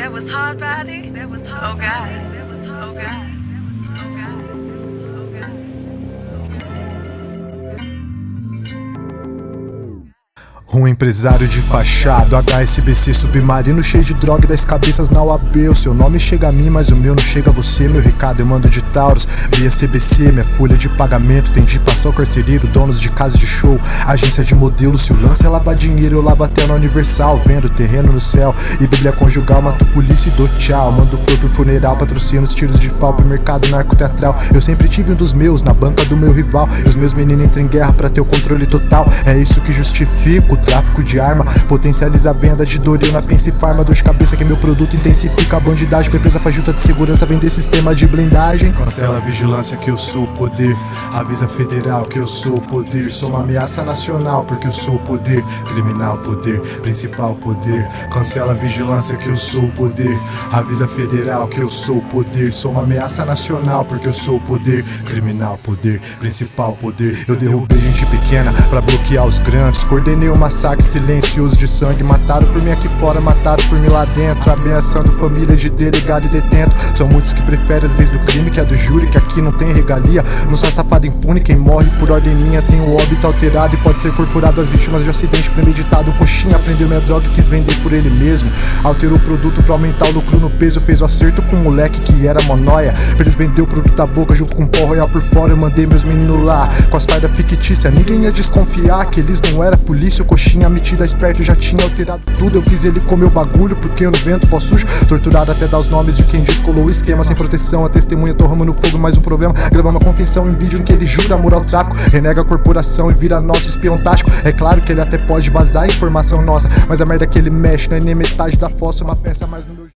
That was hard body. That was hard. Oh God. That was hard. Oh God. Um empresário de fachado, HSBC submarino cheio de droga e 10 cabeças na UAB. O seu nome chega a mim, mas o meu não chega a você. Meu recado eu mando de Taurus via CBC. Minha folha de pagamento tem de pastor, carcereiro, donos de casa de show, agência de modelo. Se o lance é lavar dinheiro, eu lavo até na Universal. Vendo terreno no céu e bíblia conjugal. Mato polícia e dou tchau. Mando flor pro funeral, patrocino os tiros de fal pro mercado narcoteatral. Eu sempre tive um dos meus na banca do meu rival. E os meus meninos entram em guerra pra ter o controle total. É isso que justifica o tráfico de arma, potencializa a venda de Doril na Pense Pharma. Dor de cabeça que meu produto intensifica a bandidagem. Pra empresa faz junta de segurança vender sistema de blindagem. Cancela a vigilância que eu sou o poder. Avisa federal que eu sou o poder. Sou uma ameaça nacional porque eu sou o poder. Criminal poder, principal poder. Cancela a vigilância que eu sou o poder. Avisa federal que eu sou o poder. Sou uma ameaça nacional porque eu sou o poder. Criminal poder, principal poder. Eu derrubei gente pequena pra bloquear os grandes. Coordenei uma massacre silencioso de sangue. Mataram por mim aqui fora, mataram por mim lá dentro. Ameaçando família de delegado e detento. São muitos que preferem as leis do crime que a do júri, que aqui não tem regalia. Não sai safado impune, quem morre por ordem minha tem o óbito alterado e pode ser incorporado às vítimas de acidente premeditado. Um coxinha aprendeu minha droga e quis vender por ele mesmo. Alterou o produto pra aumentar o lucro no peso. Fez o acerto com um moleque que era monóia. Pra eles vender o produto da boca junto com o pó royal por fora. Eu mandei meus meninos lá com as fardas fictícias. Ninguém ia desconfiar que eles não era polícia. O coxinha metida esperto já tinha alterado tudo. Eu fiz ele comer o bagulho porque eu no vento pó sujo. Torturado até dar os nomes de quem descolou o esquema. Sem proteção, a testemunha torramos no fogo. Mais um problema, grava uma confissão em vídeo em que ele jura amor ao tráfico. Renega a corporação e vira nosso espião tático. É claro que ele até pode vazar a informação nossa, mas a merda que ele mexe não é nem metade da fossa. Uma peça mais no meu